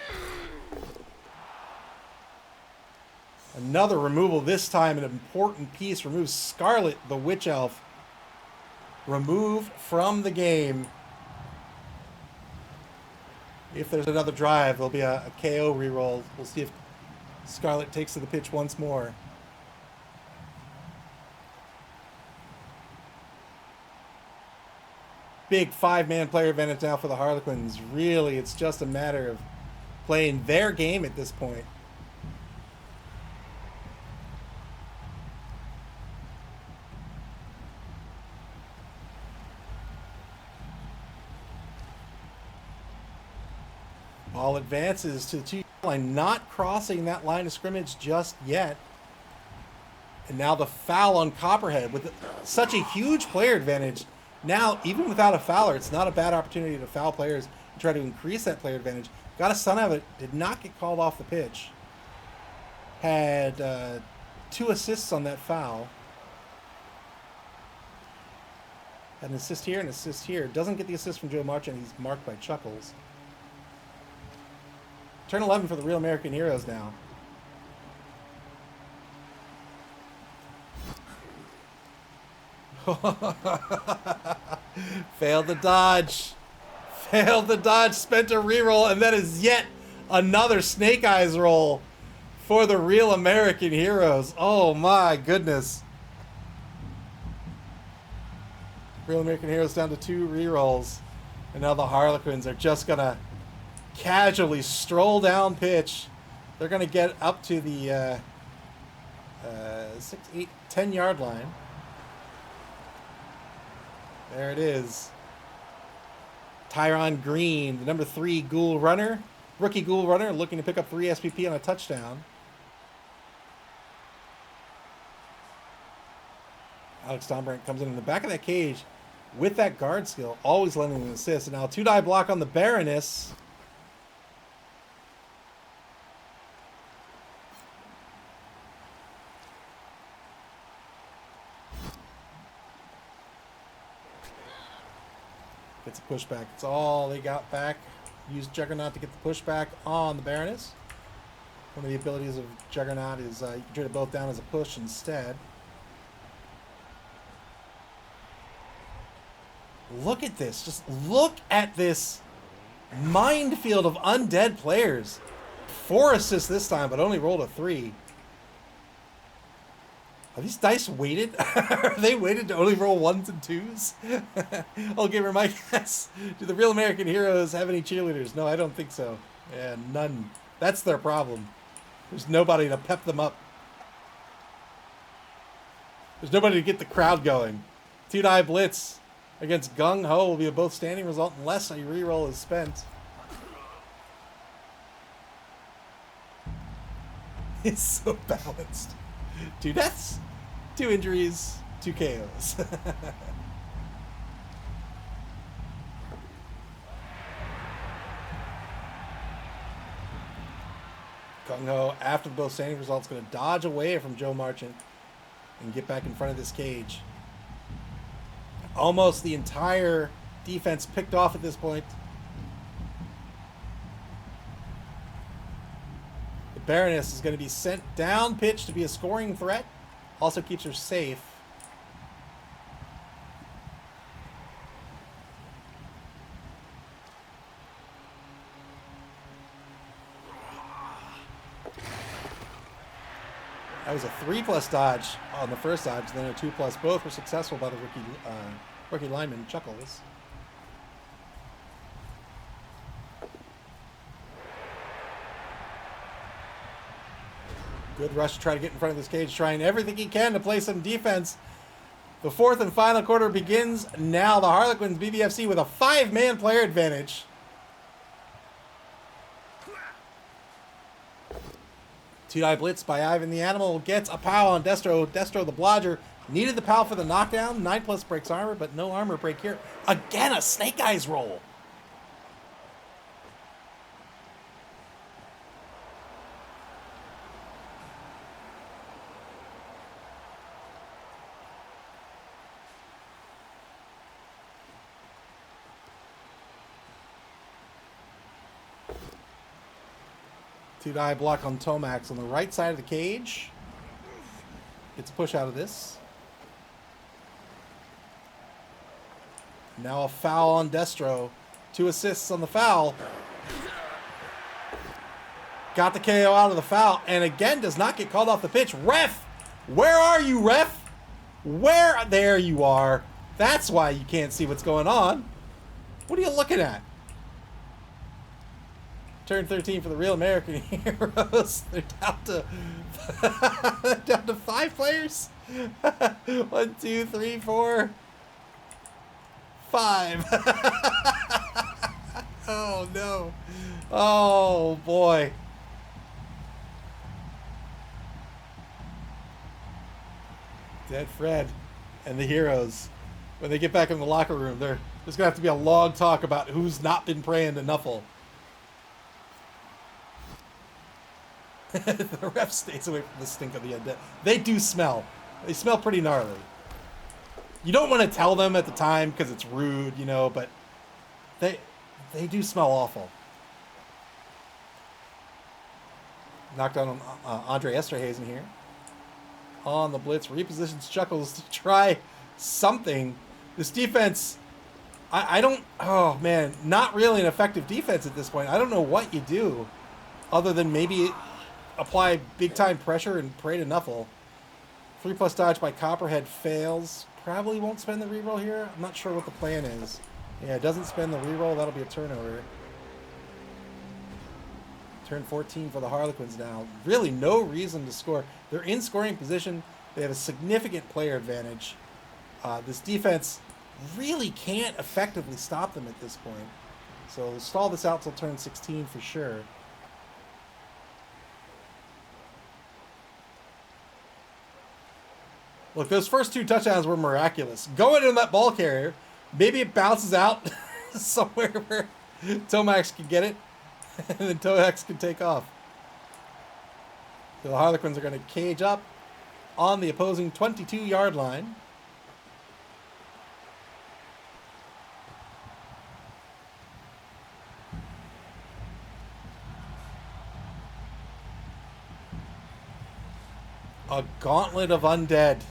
Another removal, this time an important piece, removes Scarlet, the Witch Elf. Removed from the game. If there's another drive, there'll be a KO reroll. We'll see if Scarlet takes to the pitch once more. Big 5-man player advantage now for the Harlequins. Really, it's just a matter of playing their game at this point. Ball advances to the 2 line, not crossing that line of scrimmage just yet. And now the foul on Copperhead with such a huge player advantage. Now, even without a fouler, it's not a bad opportunity to foul players and try to increase that player advantage. Got a son of it, did not get called off the pitch. Had 2 assists on that foul. Had an assist here and an assist here. Doesn't get the assist from Joe Marchant. He's marked by Chuckles. Turn 11 for the Real American Heroes now. Failed the dodge. Failed the dodge. Spent a reroll, and that is yet another Snake Eyes roll for the Real American Heroes. Oh my goodness. Real American Heroes down to 2 rerolls. And now the Harlequins are just going to casually stroll down pitch. They're going to get up to the 6, 8, 10-yard line. There it is. Tyron Green, the number 3 Ghoul runner, rookie Ghoul runner, looking to pick up 3 SPP on a touchdown. Alex Dombrant comes in the back of that cage with that guard skill, always lending an assist. And now 2-die block on the Baroness. Gets a pushback. It's all they got back. Used Juggernaut to get the pushback on the Baroness. One of the abilities of Juggernaut is you can trade it both down as a push instead. Look at this. Just look at this minefield of undead players. 4 assists this time, but only rolled a 3. Are these dice weighted? Are they weighted to only roll 1s and 2s? I'll give her my guess. Do the Real American Heroes have any cheerleaders? No, I don't think so. Yeah, none. That's their problem. There's nobody to pep them up. There's nobody to get the crowd going. 2-die blitz against Gung Ho will be a both standing result unless a reroll is spent. It's so balanced. 2 deaths, 2 injuries, 2 KOs. Gung Ho, after the both standing results, going to dodge away from Joe Marchant and get back in front of this cage. Almost the entire defense picked off at this point. Baroness is going to be sent down pitch to be a scoring threat. Also keeps her safe. That was a 3+ dodge on the first dodge, then a 2+. Both were successful by the rookie lineman, Chuckles. Good rush to try to get in front of this cage, trying everything he can to play some defense. The fourth and final quarter begins now. The Harlequins B.B.F.C. with a 5-man player advantage. Two-die blitz by Ivan the Animal gets a pow on Destro. Destro the Blodger needed the pow for the knockdown. 9+ breaks armor, but no armor break here. Again, a Snake Eyes roll. Two-die block on Tomax on the right side of the cage. Gets a push out of this. Now a foul on Destro. 2 assists on the foul. Got the KO out of the foul. And again, does not get called off the pitch. Ref! Where are you, ref? Where? There you are. That's why you can't see what's going on. What are you looking at? Turn 13 for the Real American Heroes. They're down to down to 5 players. 1, 2, 3, 4, 5. Oh no. Oh boy. Dead Fred and the Heroes. When they get back in the locker room, there's gonna have to be a long talk about who's not been praying to Nuffle. The ref stays away from the stink of the undead. They do smell. They smell pretty gnarly. You don't want to tell them at the time because it's rude, you know, but they do smell awful. Knockdown on Andre Esterhazen here. On the blitz, repositions Chuckles to try something. This defense, I don't, oh man, not really an effective defense at this point. I don't know what you do other than maybe apply big time pressure and pray to Nuffle. 3+ dodge by Copperhead fails. Probably won't spend the reroll here. I'm not sure what the plan is. Yeah, it doesn't spend the reroll. That'll be a turnover. Turn 14 for the Harlequins now. Really no reason to score. They're in scoring position. They have a significant player advantage. This defense really can't effectively stop them at this point. So stall this out till turn 16 for sure. Look, those first 2 touchdowns were miraculous. Go into that ball carrier. Maybe it bounces out somewhere where Tomax can get it. And then Tomax can take off. So the Harlequins are going to cage up on the opposing 22-yard line. A gauntlet of undead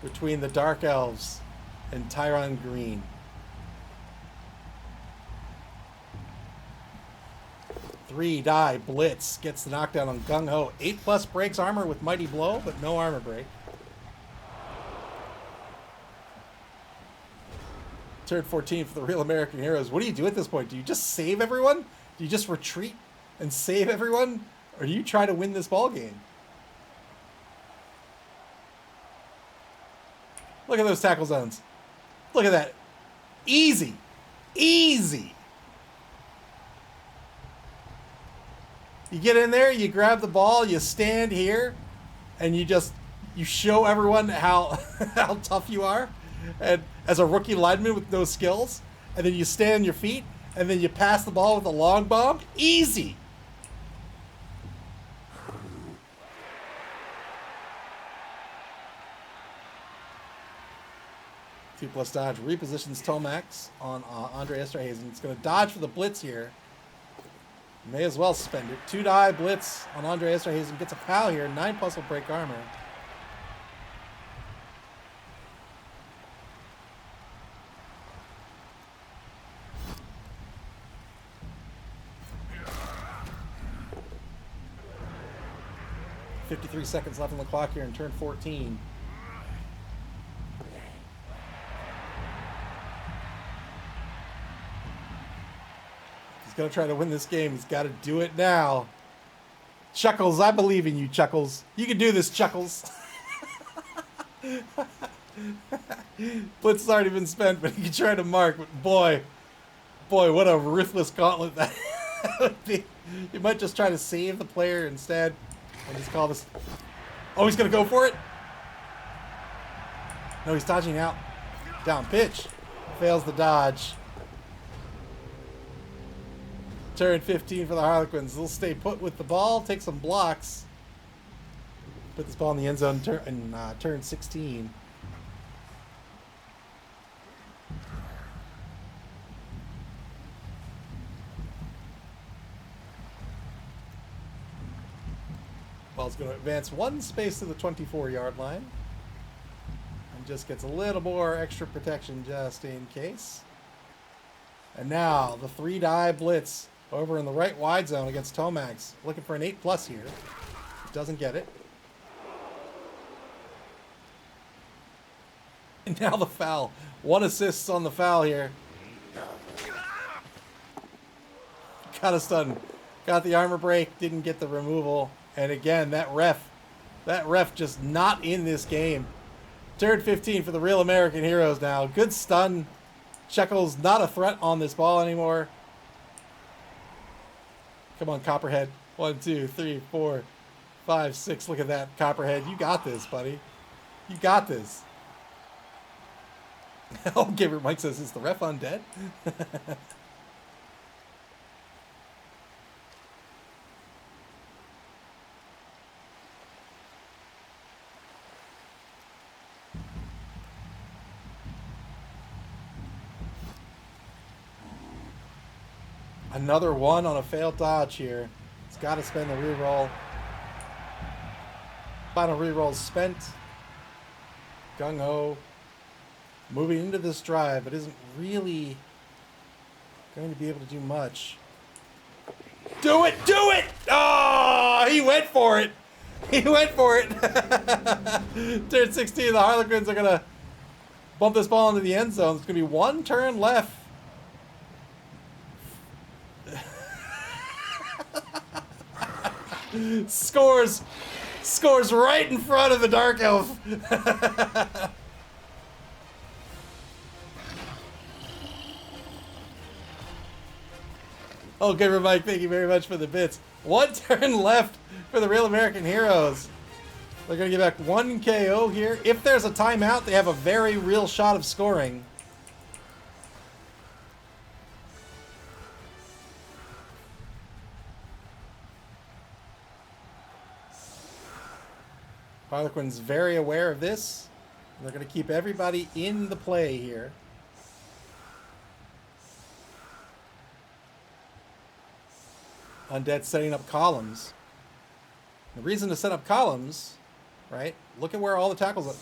between the Dark Elves and Tyron Green. Three-die blitz gets the knockdown on Gung Ho. 8+ breaks armor with Mighty Blow, but no armor break. Turn 14 for the Real American Heroes. What do you do at this point? Do you just save everyone? Do you just retreat and save everyone? Or do you try to win this ball game? Look at those tackle zones. Look at that. Easy. Easy. You get in there, you grab the ball, you stand here, and you show everyone how how tough you are, and as a rookie lineman with no skills, and then you stand on your feet, and then you pass the ball with a long bomb. Easy. Two-plus dodge repositions Tomax on Andre Esterhazen. It's going to dodge for the blitz here. May as well spend it. 2-die blitz on Andre Esterhazy. Gets a foul here. 9+ will break armor. .53 seconds left on the clock here in turn 14. He's going to try to win this game. He's got to do it now. Chuckles, I believe in you, Chuckles. You can do this, Chuckles. Blitz has already been spent, but he can try to mark. But boy, what a ruthless gauntlet that would be. You might just try to save the player instead. And just call this. Oh, he's going to go for it? No, he's dodging out. Down pitch. Fails the dodge. Turn 15 for the Harlequins. They'll stay put with the ball, take some blocks. Put this ball in the end zone turn 16. Ball's going to advance one space to the 24-yard line. And just gets a little more extra protection just in case. And now the 3-die blitz over in the right wide zone against Tomax. Looking for an 8+ here. Doesn't get it. And now the foul. 1 assist on the foul here. Got a stun. Got the armor break. Didn't get the removal. And again, that ref just not in this game. Turn 15 for the Real American Heroes now. Good stun. Chuckles not a threat on this ball anymore. Come on, Copperhead. 1, 2, 3, 4, 5, 6. Look at that, Copperhead. You got this, buddy. You got this. Oh, Gamer Mike says, is the ref undead? Another one on a failed dodge here. It's got to spend the reroll. Final reroll spent. Gung-ho. Moving into this drive, but isn't really going to be able to do much. Do it! Do it! Oh, he went for it. He went for it. Turn 16, the Harlequins are going to bump this ball into the end zone. It's going to be 1 turn left. Scores right in front of the Dark Elf. Oh, Gamer Mike, thank you very much for the bits. 1 turn left for the Real American Heroes. They're going to get back 1 KO here. If there's a timeout, they have a very real shot of scoring. Harlequin's very aware of this. They're going to keep everybody in the play here. Undead setting up columns. The reason to set up columns, right? Look at where all the tackles are.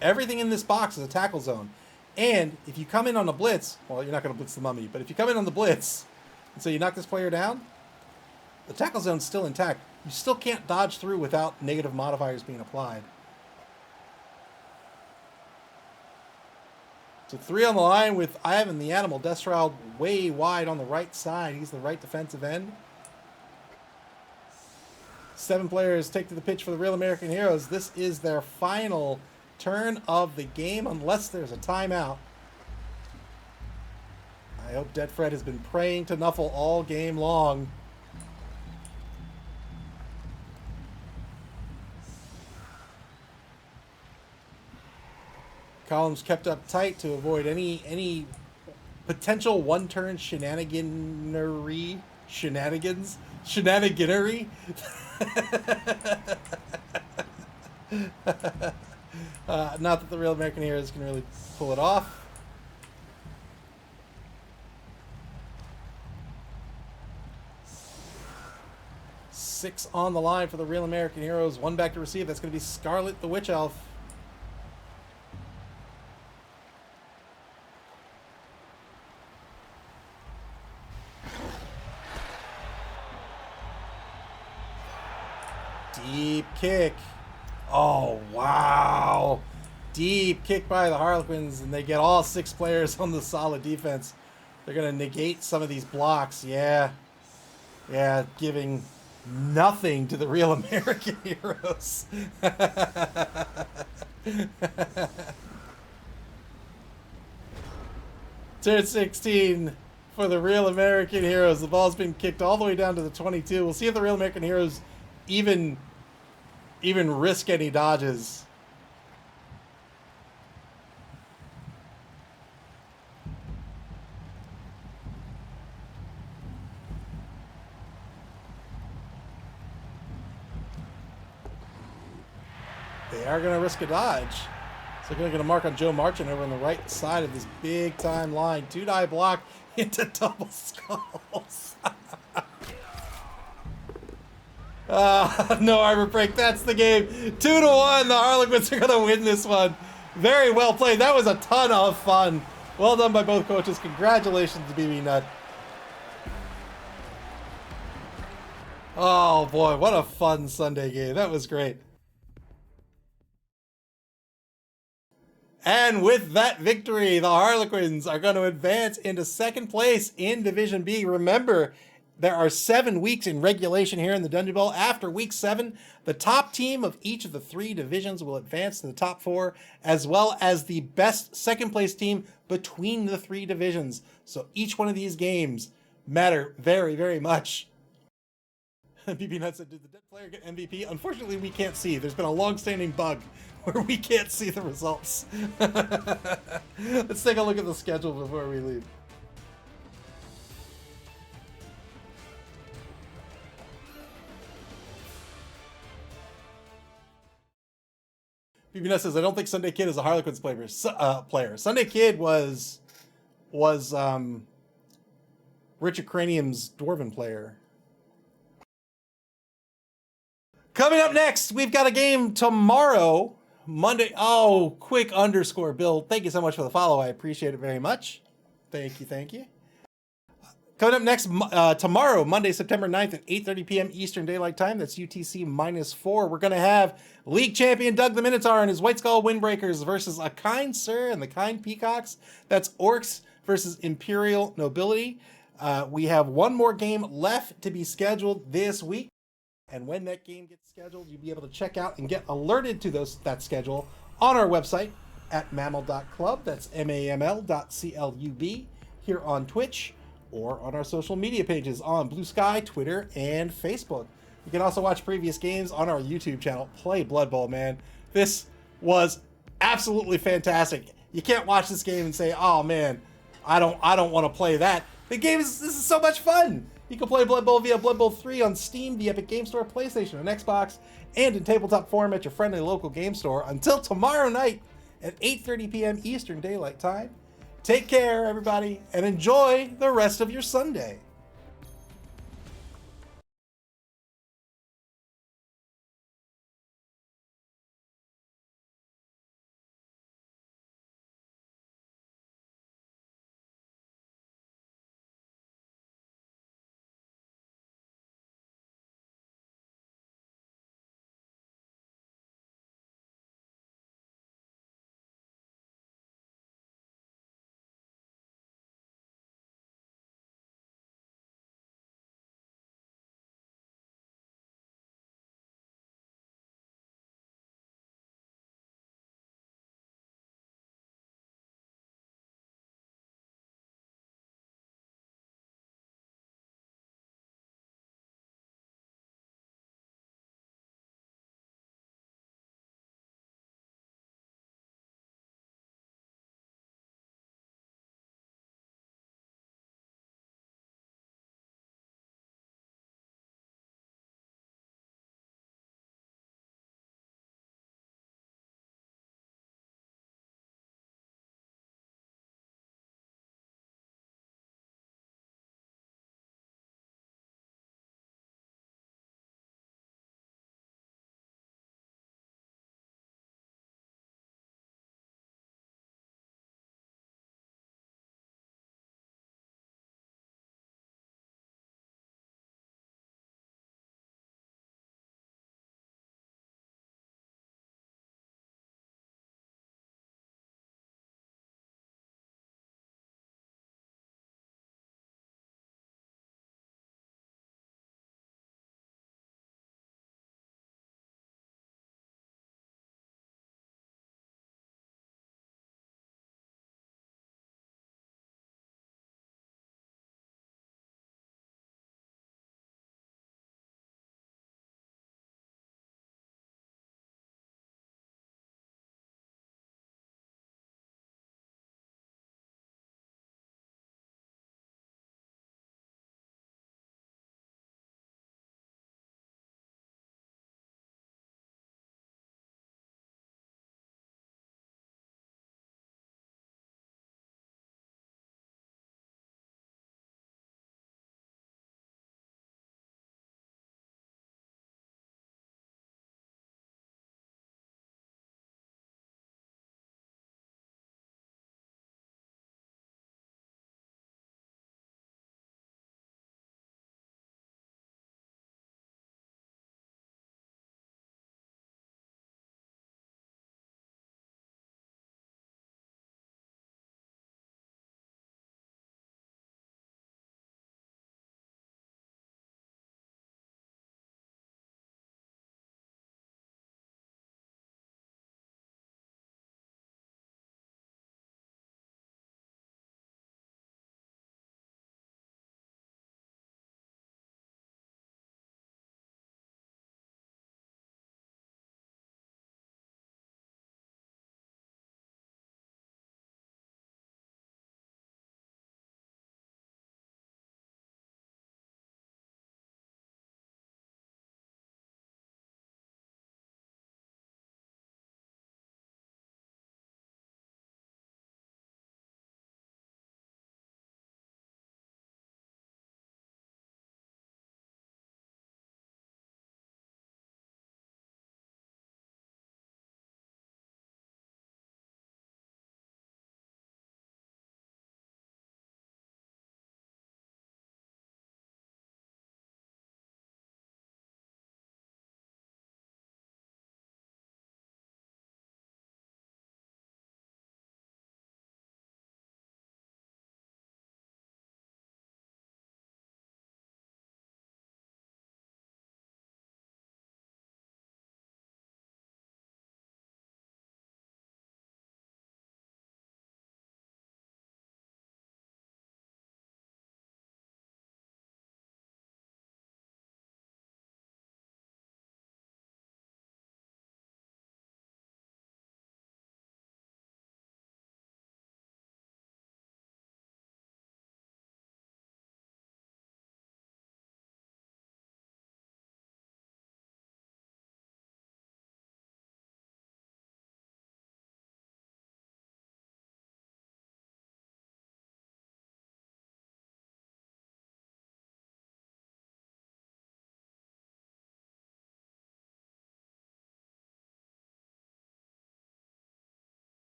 Everything in this box is a tackle zone. And if you come in on a blitz, well, you're not going to blitz the mummy, but if you come in on the blitz, and so you knock this player down, the tackle zone's still intact. You still can't dodge through without negative modifiers being applied. So 3 on the line with Ivan the Animal. Destral way wide on the right side. He's the right defensive end. 7 players take to the pitch for the Real American Heroes. This is their final turn of the game unless there's a timeout. I hope Dead Fred has been praying to Nuffle all game long. Columns kept up tight to avoid any potential 1-turn shenaniganery. Not that the Real American Heroes can really pull it off. 6 on the line for the Real American Heroes. 1 back to receive. That's going to be Scarlet the Witch Elf. Deep kick. Oh, wow. Deep kick by the Harlequins, and they get all 6 players on the solid defense. They're going to negate some of these blocks. Yeah. Yeah, giving nothing to the Real American Heroes. Turn 16 for the Real American Heroes. The ball's been kicked all the way down to the 22. We'll see if the Real American Heroes even risk any dodges. They are going to risk a dodge. So they're going to mark on Joe Marchand over on the right side of this big-time line. 2-die block into double skulls. No arbor break. That's the game. 2-1. The Harlequins are going to win this one. Very well played. That was a ton of fun. Well done by both coaches. Congratulations to BB Nut. Oh, boy. What a fun Sunday game. That was great. And with that victory, the Harlequins are going to advance into 2nd place in Division B. Remember, there are 7 weeks in regulation here in the Dungeon Bowl. After week 7, the top team of each of the 3 divisions will advance to the top 4, as well as the best 2nd place team between the 3 divisions. So each one of these games matter very, very much. BB Nuts said, did the dead player get MVP? Unfortunately, we can't see. There's been a long-standing bug where we can't see the results. Let's take a look at the schedule before we leave. BB Nuts says, I don't think Sunday Kid is a Harlequins player. Sunday Kid was Richard Cranium's Dwarven player. Coming up next, we've got a game tomorrow, Monday. Oh, quick underscore Bill. Thank you so much for the follow. I appreciate it very much. Thank you, thank you. Coming up next, tomorrow, Monday, September 9th at 8:30 p.m. Eastern Daylight Time. That's UTC -4. We're going to have league champion Doug the Minotaur and his White Skull Windbreakers versus A Kind Sir and the Kind Peacocks. That's Orcs versus Imperial Nobility. We have one more game left to be scheduled this week. And when that game gets scheduled, you'll be able to check out and get alerted to that schedule on our website at maml.club. That's maml.club here on Twitch or on our social media pages on Blue Sky, Twitter, and Facebook. You can also watch previous games on our YouTube channel, Play Blood Bowl, man. This was absolutely fantastic. You can't watch this game and say, oh man, I don't want to play that. This is so much fun. You can play Blood Bowl via Blood Bowl 3 on Steam, the Epic Game Store, PlayStation, and Xbox, and in tabletop form at your friendly local game store until tomorrow night at 8:30 p.m. Eastern Daylight Time. Take care, everybody, and enjoy the rest of your Sunday.